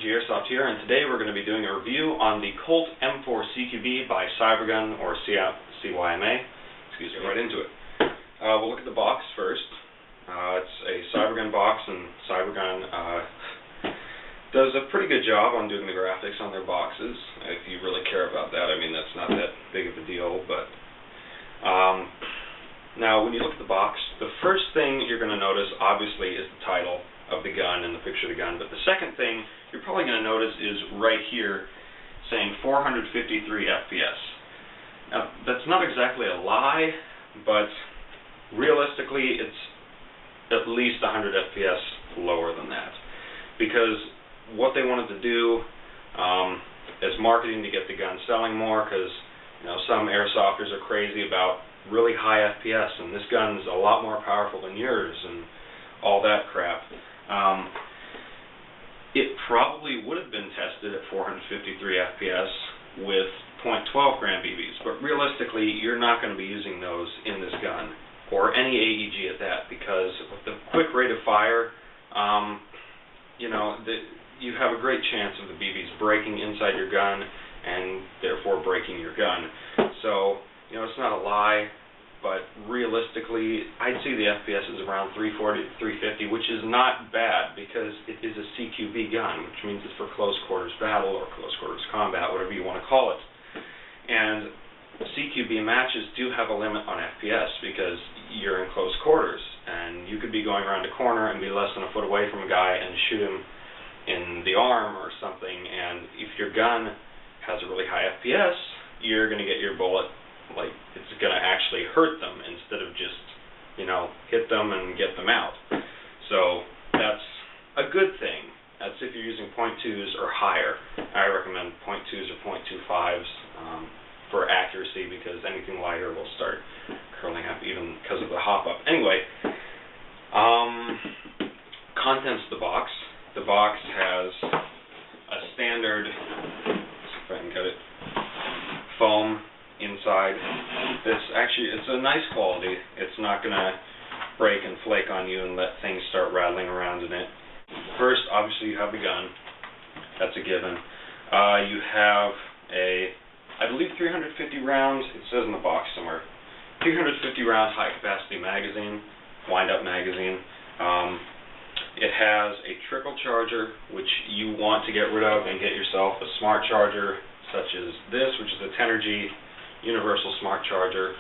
Airsoft here, and today we're going to be doing a review on the Colt M4 CQB by Cybergun, or CYMA. Excuse me, right into it. We'll look at the box first. It's a Cybergun box, and Cybergun does a pretty good job on doing the graphics on their boxes. If you really care about that, I mean, that's not that big of a deal, but now when you look at the box, the first thing you're going to notice, obviously, is the title of the gun and the picture of the gun, but the second thing you're probably going to notice is right here saying 453 FPS. Now, that's not exactly a lie, but realistically it's at least 100 FPS lower than that, because what they wanted to do is marketing to get the gun selling more, because some airsofters are crazy about really high FPS, and this gun's a lot more powerful than yours and all that crap. It probably would have been tested at 453 FPS with .12 gram BBs, but realistically you're not going to be using those in this gun, or any AEG at that, because with the quick rate of fire, you have a great chance of the BBs breaking inside your gun and therefore breaking your gun. So, it's not a lie, but realistically, I'd say the FPS is around 340 to 350, which is not bad because it is a CQB gun, which means it's for close quarters battle or close quarters combat, whatever you want to call it. And CQB matches do have a limit on FPS because you're in close quarters, and you could be going around a corner and be less than a foot away from a guy and shoot him in the arm or something, and if your gun has a really high FPS, you're going to get your bullet, like, it's going to actually hurt them instead of just, hit them and get them out. So that's a good thing. That's if you're using .2s or higher. I recommend .2s or .25s for accuracy, because anything lighter will start curling up even because of the hop-up. Anyway, contents of the box. The box has a standard, let's see if I can get it, foam inside. It's a nice quality. It's not going to break and flake on you and let things start rattling around in it. First, obviously, you have the gun. That's a given. You have I believe 350 rounds, it says in the box somewhere, 350 round high-capacity magazine, wind-up magazine. It has a trickle charger, which you want to get rid of and get yourself a smart charger, such as this, which is a Tenergy universal smart charger.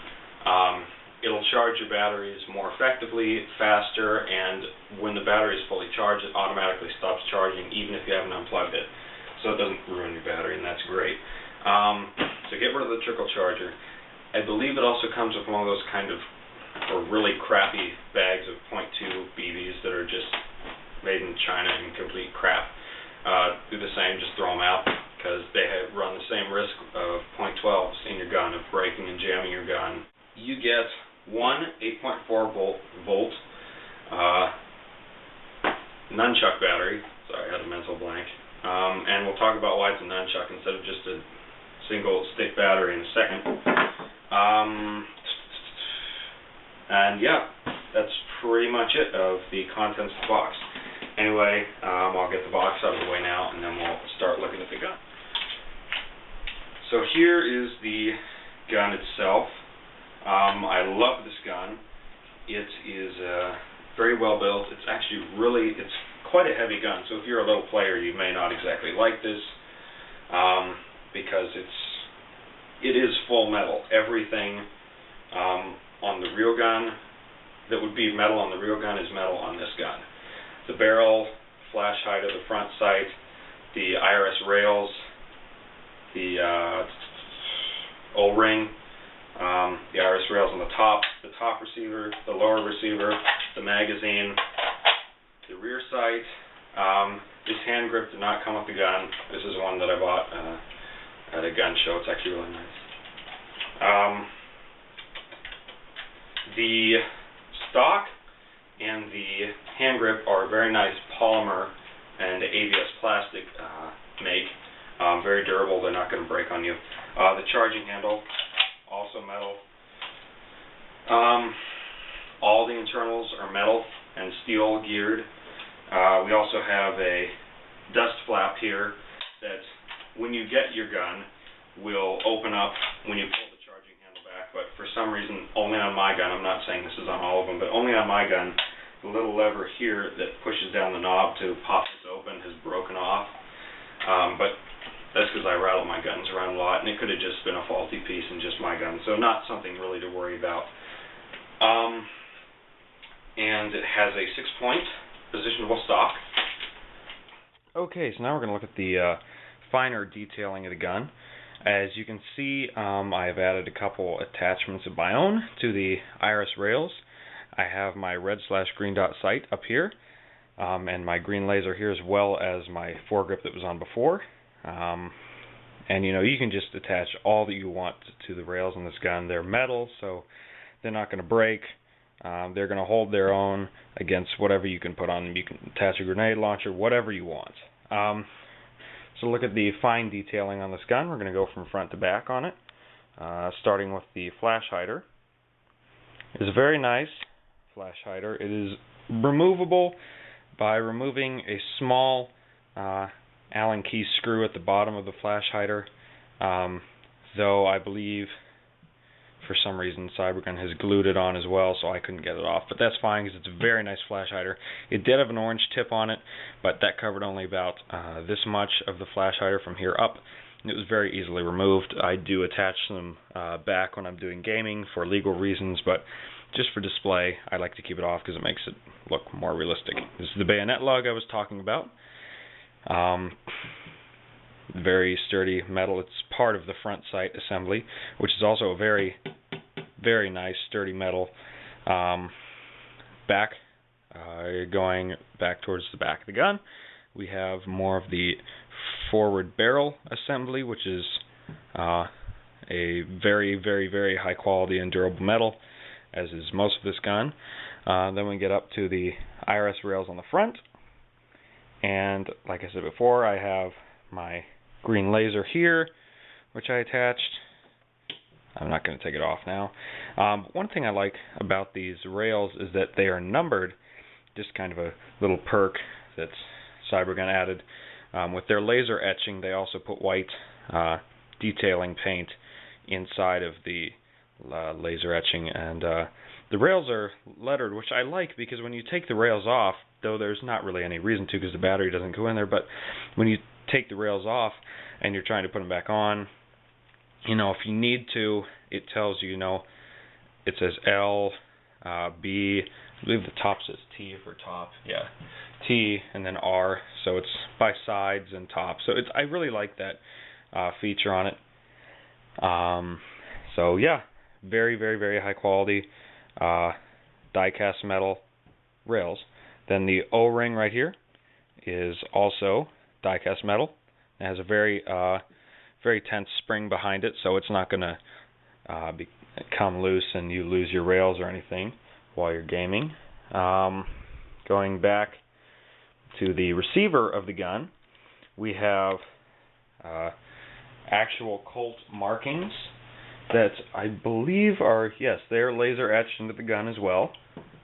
It'll charge your batteries more effectively, faster, and when the battery is fully charged, it automatically stops charging even if you haven't unplugged it. So it doesn't ruin your battery, and that's great. So get rid of the trickle charger. I believe it also comes with one of those or really crappy bags of .2 BBs that are just made in China and complete crap. Do the same, just throw them out, because they run the same risk of .12s in your gun, of breaking and jamming your gun. You get one 8.4 volt nunchuck battery. Sorry, I had a mental blank. And we'll talk about why it's a nunchuck instead of just a single stick battery in a second. And yeah, that's pretty much it of the contents of the box. Anyway, I'll get the box out of the way now, and then we'll start looking at the gun. So here is the gun itself. I love this gun. It is very well built. It's actually it's quite a heavy gun, so if you're a little player, you may not exactly like this, because it is full metal. Everything on the real gun that would be metal on the real gun is metal on this gun. The barrel, flash height of the front sight, the IRS rails, the O-ring, the IRS rails on the top receiver, the lower receiver, the magazine, the rear sight. This hand grip did not come with the gun. This is one that I bought at a gun show. It's actually really nice. The stock and the hand grip are very nice polymer and ABS plastic make. Very durable. They're not going to break on you. The charging handle, also metal. All the internals are metal and steel geared. We also have a dust flap here that when you get your gun will open up when you pull the charging handle back, but for some reason, only on my gun, I'm not saying this is on all of them, but only on my gun, the little lever here that pushes down the knob to pop this open has broken off. But that's because I rattle my guns around a lot, and it could have just been a faulty piece in just my gun, so not something really to worry about. And it has a 6-point positionable stock. Okay, so now we're going to look at the finer detailing of the gun. As you can see, I have added a couple attachments of my own to the iris rails. I have my red/green dot sight up here, and my green laser here, as well as my foregrip that was on before. And you know, you can just attach all that you want to the rails on this gun. They're metal, so they're not going to break. They're going to hold their own against whatever you can put on them. You can attach a grenade launcher, whatever you want. So look at the fine detailing on this gun. We're going to go from front to back on it, starting with the flash hider. It's a very nice flash hider. It is removable by removing a small Allen key screw at the bottom of the flash hider, though I believe for some reason Cybergun has glued it on as well, so I couldn't get it off. But that's fine because it's a very nice flash hider. It did have an orange tip on it, but that covered only about this much of the flash hider from here up. It was very easily removed. I do attach them back when I'm doing gaming for legal reasons, but just for display, I like to keep it off because it makes it look more realistic. This is the bayonet lug I was talking about. Very sturdy metal. It's part of the front sight assembly, which is also a very, very nice sturdy metal. Back, going back towards the back of the gun, we have more of the forward barrel assembly, which is a very, very, very high quality and durable metal, as is most of this gun. Then we get up to the iris rails on the front, and like I said before, I have my green laser here, which I attached. I'm not going to take it off now. One thing I like about these rails is that they are numbered, just kind of a little perk that Cybergun added. With their laser etching, they also put white detailing paint inside of the laser etching, and the rails are lettered, which I like because when you take the rails off, though there's not really any reason to because the battery doesn't go in there, but when you take the rails off and you're trying to put them back on, you know, if you need to, it tells you, you know, it says L, B, I believe the top says T for top, yeah, T and then R, so it's by sides and top. So it's, I really like that feature on it. So yeah, very, very, very high quality die-cast metal rails. Then the O-ring right here is also die-cast metal. It has a very, very tense spring behind it, so it's not going to come loose and you lose your rails or anything while you're gaming. Going back to the receiver of the gun, we have actual Colt markings that I believe are, yes, they're laser etched into the gun as well.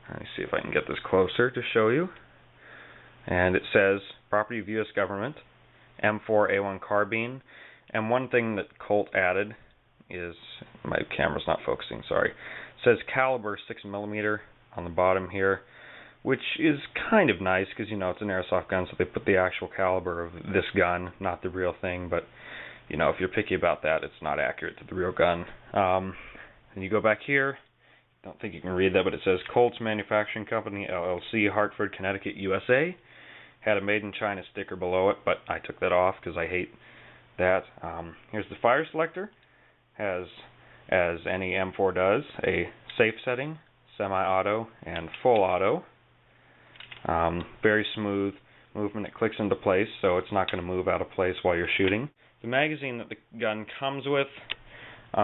Let me see if I can get this closer to show you. And it says, property of U.S. government, M4A1 carbine. And one thing that Colt added is, my camera's not focusing, sorry. It says caliber 6mm on the bottom here, which is kind of nice because, you know, it's an airsoft gun, so they put the actual caliber of this gun, not the real thing. But, you know, if you're picky about that, it's not accurate to the real gun. And you go back here. Don't think you can read that, but it says Colt's Manufacturing Company, LLC, Hartford, Connecticut, USA. Had a Made in China sticker below it, but I took that off because I hate that. Here's the fire selector. Has, as any M4 does, a safe setting, semi-auto, and full auto. Very smooth movement. It clicks into place, so it's not going to move out of place while you're shooting. The magazine that the gun comes with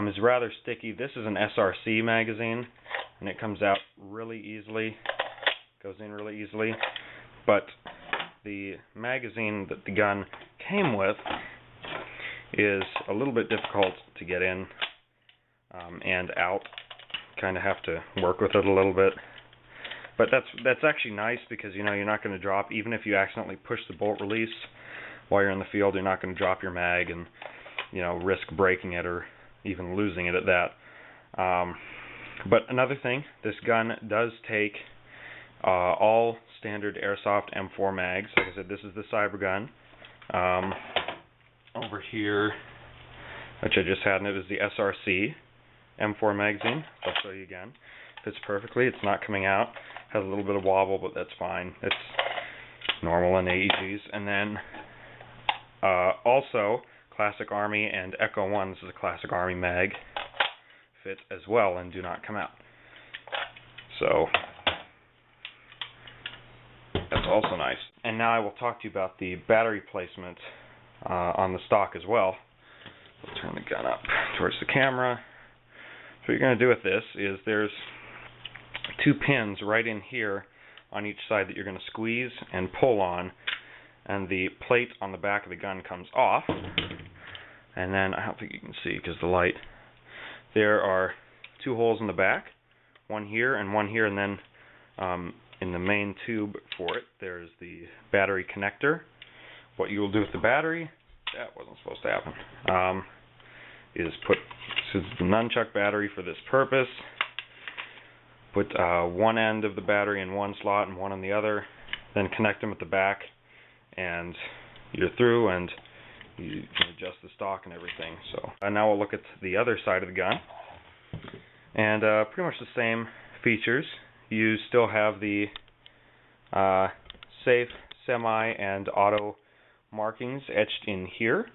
is rather sticky. This is an SRC magazine, and it comes out really easily, goes in really easily. But the magazine that the gun came with is a little bit difficult to get in and out. Kind of have to work with it a little bit. But that's actually nice because you know you're not going to drop, even if you accidentally push the bolt release while you're in the field, you're not going to drop your mag and you know risk breaking it or even losing it at that. But another thing, this gun does take all standard airsoft M4 mags. Like I said, this is the Cybergun. Over here, which I just had in it, is the SRC M4 magazine. I'll show you again. Fits perfectly. It's not coming out. Has a little bit of wobble, but that's fine. It's normal in AEGs. And then also Classic Army and Echo 1. This is a Classic Army mag. Fit as well and do not come out. So that's also nice. And now I will talk to you about the battery placement on the stock as well. We'll turn the gun up towards the camera. So what you're going to do with this is there's 2 pins right in here on each side that you're going to squeeze and pull on, and the plate on the back of the gun comes off. And then, I don't think you can see because the light, there are 2 holes in the back, one here, and then in the main tube for it, there's the battery connector. What you will do with the battery, that wasn't supposed to happen, is put, this is the nunchuck battery for this purpose. Put one end of the battery in one slot and one in the other, then connect them at the back, and you're through, and you can adjust the stock and everything. So now we'll look at the other side of the gun, and pretty much the same features. You still have the safe, semi, and auto markings etched in here,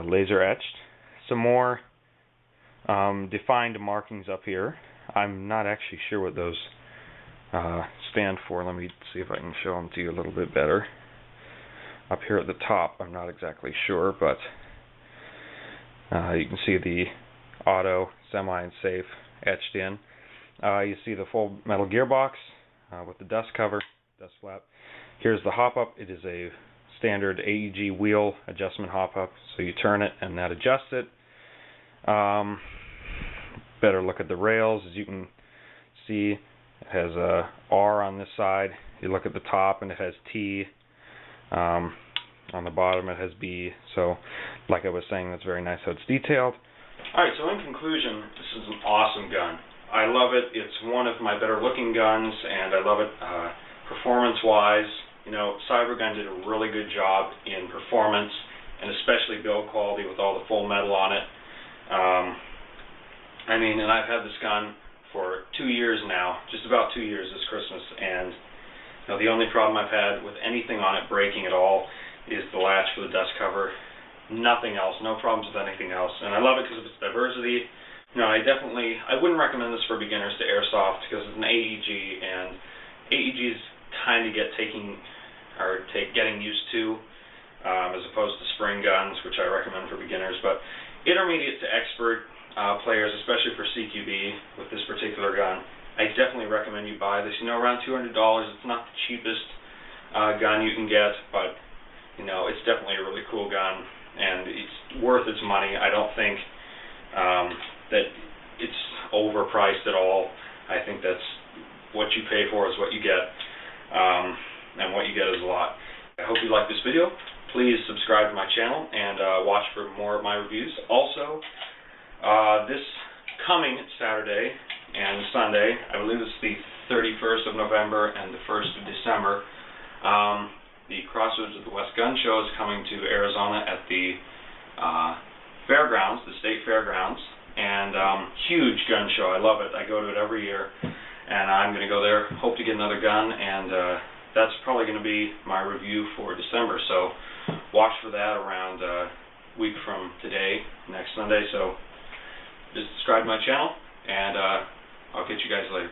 laser etched. Some more defined markings up here. I'm not actually sure what those stand for. Let me see if I can show them to you a little bit better. Up here at the top, I'm not exactly sure, but you can see the auto, semi, and safe etched in. You see the full metal gearbox with the dust cover, dust flap. Here's the hop-up. It is a standard AEG wheel adjustment hop-up, so you turn it and that adjusts it. Better look at the rails. As you can see, it has a R on this side. You look at the top and it has T. On the bottom it has B. So like I was saying, that's very nice how it's detailed. Alright, so in conclusion, this is an awesome gun. I love it. It's one of my better looking guns, and I love it performance wise. You know, Cybergun did a really good job in performance and especially build quality with all the full metal on it. I mean, and I've had this gun for 2 years now, just about 2 years this Christmas, and you know, the only problem I've had with anything on it breaking at all is the latch for the dust cover. Nothing else, no problems with anything else, and I love it because of its diversity. You know, I wouldn't recommend this for beginners to airsoft because it's an AEG, and AEGs kind of getting used to, as opposed to spring guns, which I recommend for beginners. But intermediate to expert players, especially for CQB with this particular gun, I definitely recommend you buy this. You know, around $200. It's not the cheapest gun you can get, but you know, it's definitely a really cool gun, and it's worth its money. I don't think that it's overpriced at all. I think that's what you pay for is what you get, and what you get is a lot. I hope you like this video. Please subscribe to my channel and watch for more of my reviews. Also, this coming Saturday and Sunday, I believe it's the 31st of November and the 1st of December, the Crossroads of the West Gun Show is coming to Arizona at the fairgrounds, the state fairgrounds, and huge gun show. I love it. I go to it every year, and I'm going to go there, hope to get another gun, and that's probably going to be my review for December. So watch for that around a week from today, next Sunday. So just subscribe to my channel, and I'll catch you guys later.